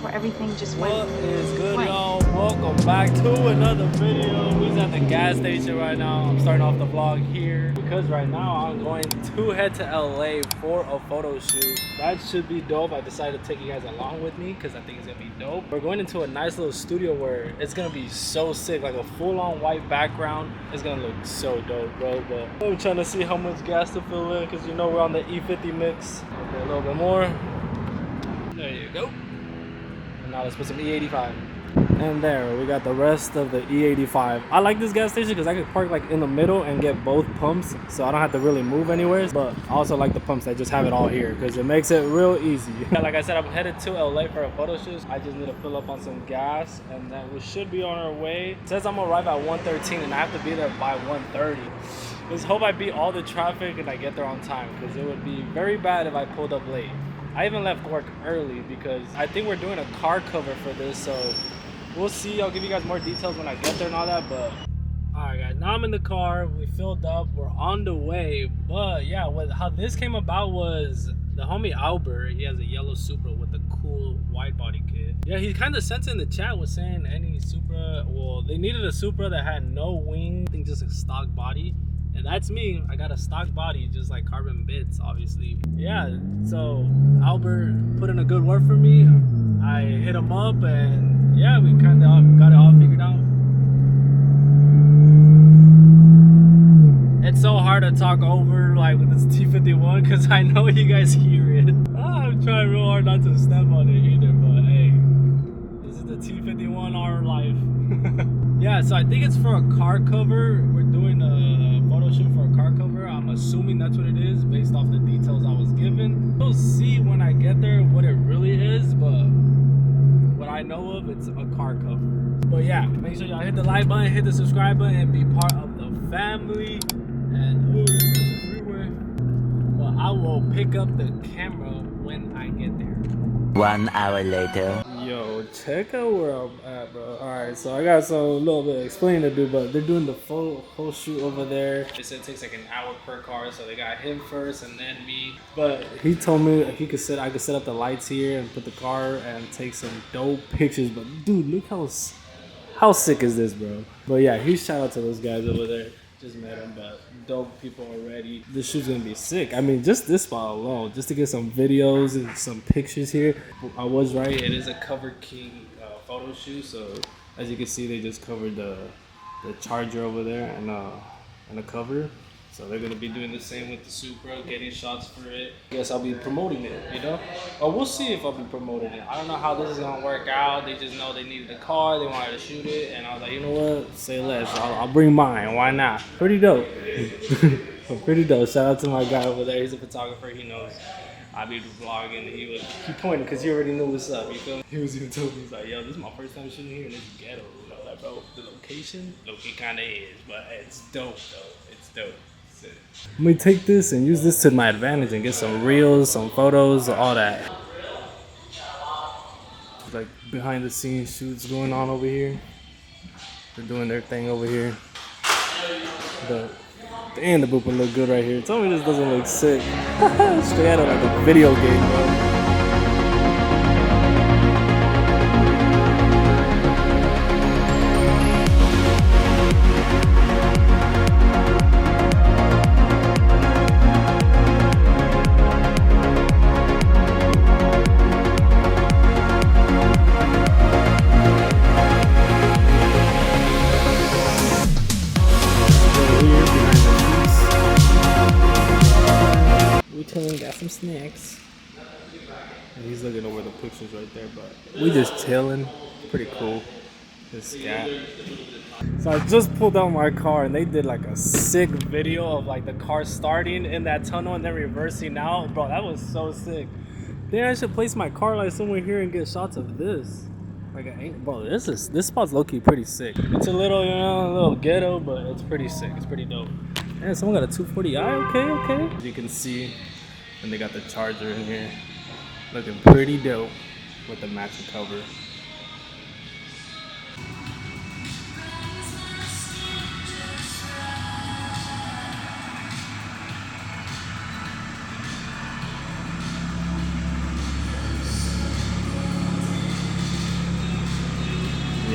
where everything just went. What is good, y'all? Welcome back to another video. We're at the gas station right now. I'm starting off the vlog here because right now I'm going to head to LA for a photo shoot. That should be dope. I decided to take you guys along with me because I think it's gonna be dope. We're going into a nice little studio where it's gonna be so sick, like a full-on white background. It's gonna look so dope, bro. But I'm trying to see how much gas to fill in because you know we're on the E50 mix. Okay, a little bit more. There you go. Now let's put some E85. And there, we got the rest of the E85. I like this gas station because I can park like in the middle and get both pumps, so I don't have to really move anywhere. But I also like the pumps that just have it all here because it makes it real easy. Like I said, I'm headed to LA for a photo shoot. I just need to fill up on some gas and then we should be on our way. It says I'm gonna arrive at 1:13 and I have to be there by 1:30. Let's hope I beat all the traffic and I get there on time because it would be very bad if I pulled up late. I even left work early because I think we're doing a car cover for this, so we'll see. I'll give you guys more details when I get there and all that, but alright guys, now I'm in the car, we filled up, we're on the way. But yeah, how this came about was the homie Albert. He has a yellow Supra with a cool wide body kit. Yeah, he kind of sent in the chat, was saying any Supra, well, they needed a Supra that had no wing, I think just a stock body. And that's me. I got a stock body, just like carbon bits, obviously. Yeah, so Albert put in a good word for me. I hit him up and yeah, we kind of got it all figured out. It's so hard to talk over like with this T51 because I know you guys hear it. I'm trying real hard not to step on it either, but hey, this is the T51 our life. Yeah, so I think it's for a car cover. We're doing a photo shoot for a car cover. I'm assuming that's what it is based off the details I was given. We'll see when I get there what it really is, but what I know of, it's a car cover. But yeah, make sure y'all hit the like button, hit the subscribe button, and be part of the family. And ooh, there's a freeway. But I will pick up the camera when I get there. 1 hour later. Yo, check out where I'm at, bro. Alright, so I got some little bit of explaining to do, but they're doing the whole shoot over there. They said it takes like an hour per car, so they got him first and then me. But he told me I could set up the lights here and put the car and take some dope pictures. But dude, look how sick is this, bro? But yeah, huge shout out to those guys over there. Just met them, but dope people already. This shoot's gonna be sick. I mean, just this spot alone, just to get some videos and some pictures here. I was right, it is a Cover King photo shoot. So as you can see, they just covered the Charger over there and the cover. So they're gonna be doing the same with the Supra, getting shots for it. I guess I'll be promoting it, you know? Or we'll see if I'll be promoting it. I don't know how this is gonna work out. They just know they needed a car, they wanted to shoot it, and I was like, you know what? Say less. I'll bring mine. Why not? Pretty dope. Pretty dope. Shout out to my guy over there. He's a photographer. He knows I be vlogging. He pointed because he already knew what's up. You feel me? He was even telling me, he's like, yo, this is my first time shooting here in this ghetto. You know, like, bro, the location, it kind of is, but it's dope though. It's dope. Let me take this and use this to my advantage and get some reels, some photos, all that. Like behind the scenes shoots going on over here. They're doing their thing over here. The boop will look good right here. Tell me this doesn't look sick. Straight out of like a video game, bro. Got some snacks. And he's looking over the pictures right there, but we just chilling. Pretty cool. This guy. So I just pulled out my car and they did like a sick video of like the car starting in that tunnel and then reversing out. Bro, that was so sick. Then I should place my car like somewhere here and get shots of this. Like, bro, this spot's low-key pretty sick. It's a little ghetto, but it's pretty sick. It's pretty dope. And someone got a 240i. Okay. As you can see. And they got the Charger in here, looking pretty dope with the matching cover.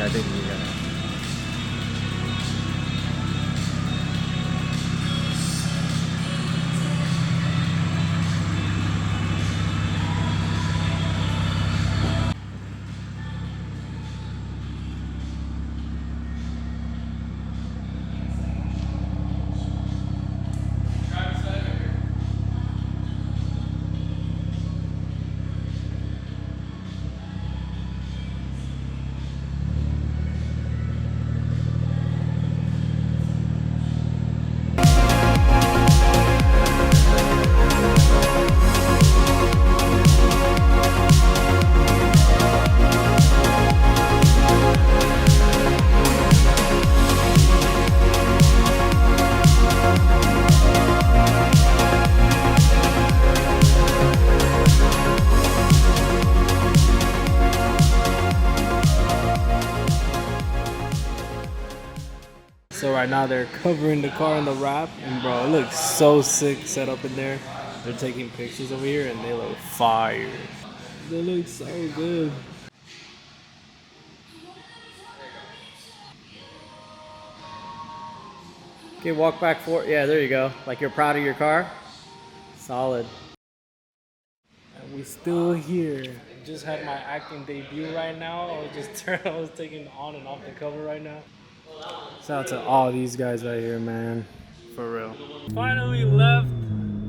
I think we got it. So right now they're covering the car in the wrap, and bro, it looks so sick set up in there. They're taking pictures over here, and they look fire. They look so good. Okay, walk back forward. Yeah, there you go. Like you're proud of your car. Solid. And we still here. Just had my acting debut right now. I was taking on and off the cover right now. Shout out to all these guys right here, man. For real. Finally left.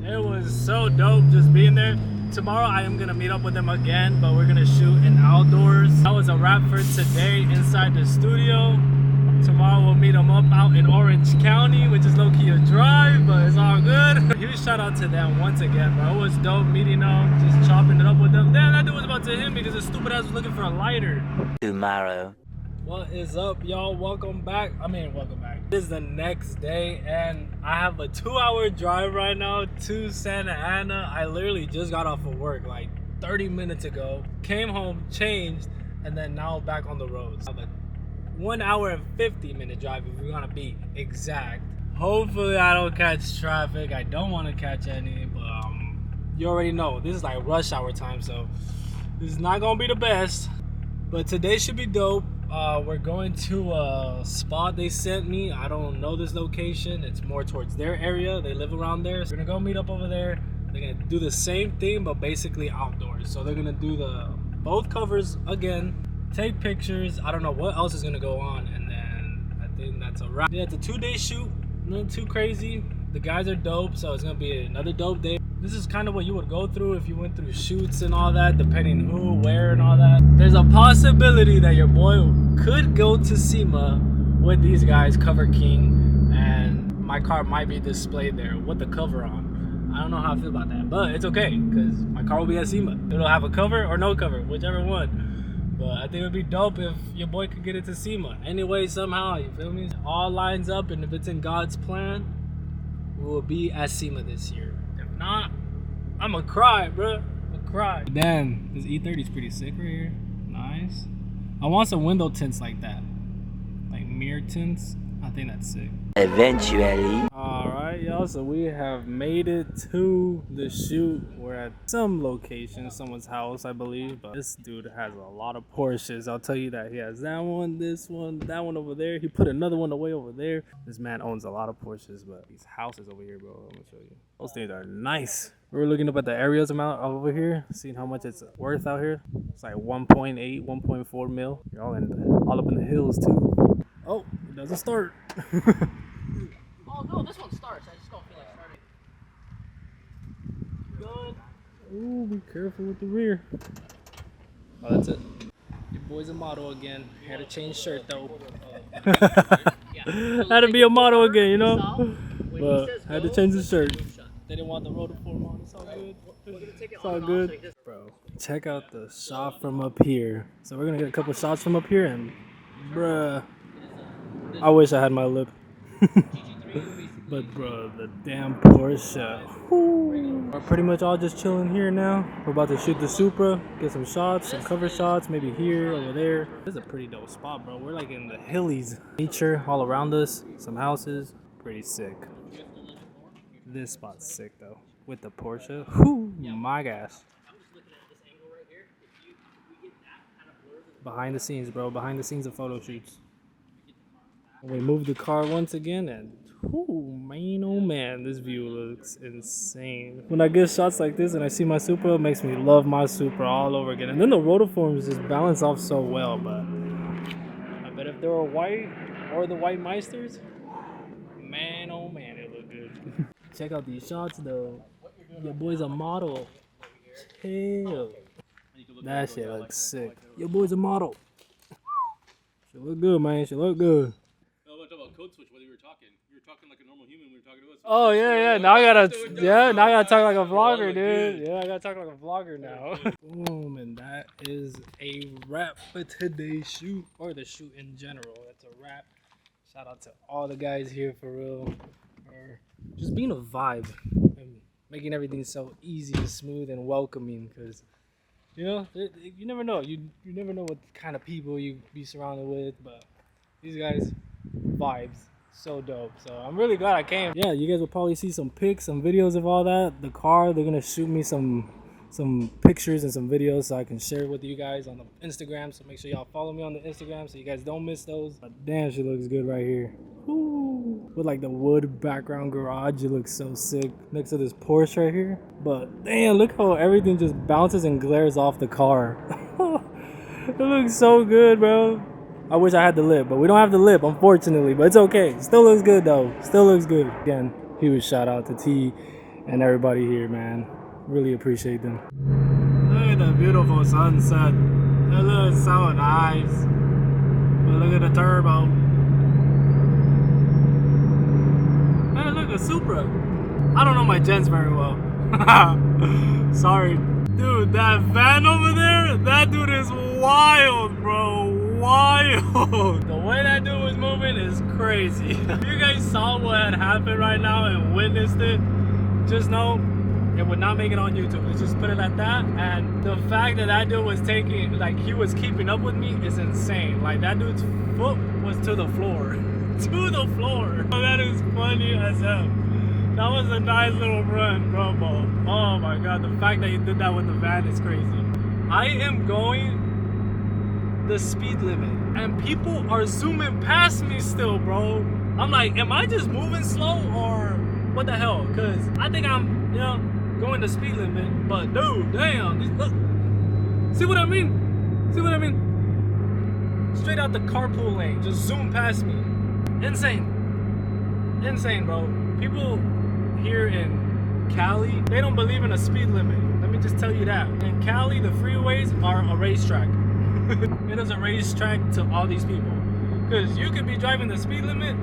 It was so dope just being there. Tomorrow I am gonna meet up with them again, but we're gonna shoot in outdoors. That was a wrap for today inside the studio. Tomorrow we'll meet them up out in Orange County, which is low-key a drive, but it's all good. Huge shout out to them once again, bro. It was dope meeting them, just chopping it up with them. Damn, that dude was about to hit me because the stupid ass was looking for a lighter. Tomorrow. What is up, y'all? Welcome back. Welcome back. It is the next day, and I have a 2-hour drive right now to Santa Ana. I literally just got off of work like 30 minutes ago. Came home, changed, and then now back on the roads. I have a 1 hour and 50-minute drive if we're gonna be exact. Hopefully I don't catch traffic. I don't want to catch any, but you already know this is like rush hour time, so this is not gonna be the best. But today should be dope. We're going to a spot they sent me. I don't know this location. It's more towards their area. They live around there. So we're gonna go meet up over there. They're gonna do the same thing, but basically outdoors. So they're gonna do both covers again, take pictures. I don't know what else is gonna go on, and then I think that's a wrap. Yeah, it's a 2-day shoot. Nothing too crazy. The guys are dope, so it's gonna be another dope day. This is kind of what you would go through if you went through shoots and all that, depending who, where, and all that. There's a possibility that your boy could go to SEMA with these guys, Cover King, and my car might be displayed there with the cover on. I don't know how I feel about that, but it's okay, because my car will be at SEMA. It'll have a cover or no cover, whichever one. But I think it would be dope if your boy could get it to SEMA. Anyway, somehow, you feel me? All lines up, and if it's in God's plan, we will be at SEMA this year. If not, I'ma cry, bro. I'ma cry. Damn, this E30 is pretty sick right here. Nice. I want some window tints like that. Like mirror tints. I think that's sick. Eventually. Alright, y'all. So we have made it to the shoot. We're at some location, someone's house, I believe. But this dude has a lot of Porsches. I'll tell you that. He has that one, this one, that one over there. He put another one away over there. This man owns a lot of Porsches, but these houses over here, bro. I'm gonna show you. Those things are nice. We're looking up at the areas amount over here, seeing how much it's worth out here. It's like 1.8, 1.4 mil. You're all up in the hills too. Oh, it doesn't start. Oh no, this one starts. I just don't feel like starting. Good. Ooh, be careful with the rear. Oh, that's it. Your boy's a model again. Had to change shirt though. Had to be a model again, you know? But had to change the shirt. They didn't want the rotor form on. It's all good. It's all good. Bro, check out the shot from up here. So we're gonna get a couple shots from up here, and bruh, I wish I had my lip. But bro, the damn Porsche. Whew. We're pretty much all just chilling here now. We're about to shoot the Supra, get some shots, some cover shots, maybe here, over there. This is a pretty dope spot, bro. We're like in the hillies. Nature all around us, some houses, pretty sick. This spot's sick though, with the Porsche. Whew, my gosh. Behind the scenes, bro. Behind the scenes of photo shoots. We moved the car once again, and whoo, man, oh man, this view looks insane. When I get shots like this and I see my Supra, it makes me love my Supra all over again. And then the rotiforms just balance off so well, but I bet if they were white or the white Meisters, man, oh man, it looked good. Check out these shots though. Your boy's a model. Chill. That shit looks sick. Your boy's a model. She look good, man. She look good. No, I'm talking about code switch. Whether you were talking like a normal human when you were talking to us. Oh yeah. Now I gotta talk like a vlogger, dude. Yeah, I gotta talk like a vlogger now. Boom, and that is a wrap for today's shoot, or the shoot in general. That's a wrap. Shout out to all the guys here for real, for just being a vibe and making everything so easy and smooth and welcoming. Cause you know, you never know. You never know what kind of people you be surrounded with, but these guys, vibes, so dope. So I'm really glad I came. Yeah, you guys will probably see some pics, some videos of all that. The car, they're gonna shoot me some pictures and some videos so I can share with you guys on the Instagram. So make sure y'all follow me on the Instagram so you guys don't miss those. But damn, she looks good right here. Woo. With like the wood background garage, it looks so sick next to this Porsche right here. But damn, look how everything just bounces and glares off the car. It looks so good, bro. I wish I had the lip, but we don't have the lip, unfortunately. But it's okay. Still looks good, though. Still looks good. Again, huge shout out to T and everybody here, man. Really appreciate them. Look at the beautiful sunset. It looks so nice. But look at the turbo. Hey, look, a Supra. I don't know my gens very well. Sorry. Dude, that van over there, that dude is wild, bro. Wild. The way that dude was moving is crazy. If you guys saw what had happened right now and witnessed it, just know it would not make it on YouTube. Let's just put it at that. And the fact that that dude was taking, like, he was keeping up with me is insane. Like, that dude's foot was to the floor. To the floor. Oh, that is funny as hell. That was a nice little run, bro. Oh my god, the fact that you did that with the van is crazy. I am going the speed limit, and people are zooming past me still, bro. I'm like, am I just moving slow, or what the hell? Cause I think I'm, you know, going the speed limit, but dude, damn, look. See what I mean? See what I mean? Straight out the carpool lane, just zoom past me. Insane. Insane, bro. People here in Cali, they don't believe in a speed limit. Let me just tell you that. In Cali, the freeways are a racetrack. It is a racetrack to all these people. Because you could be driving the speed limit,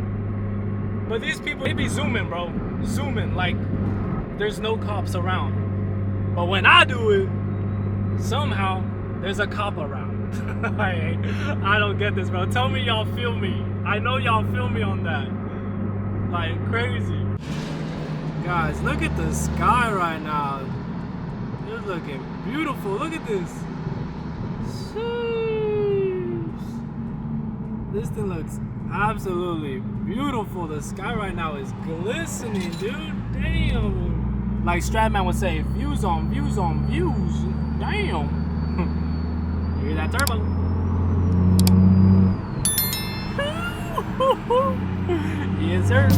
but these people, they be zooming, bro. Zooming like there's no cops around. But when I do it, somehow there's a cop around. I don't get this, bro. Tell me y'all feel me. I know y'all feel me on that. Like crazy. Guys, look at the sky right now. It's looking beautiful. Look at this. Sheesh. This thing looks absolutely beautiful. The sky right now is glistening, dude. Damn. Like Stratman would say, views on views on views. Damn. You hear that turbo? Yes, sir.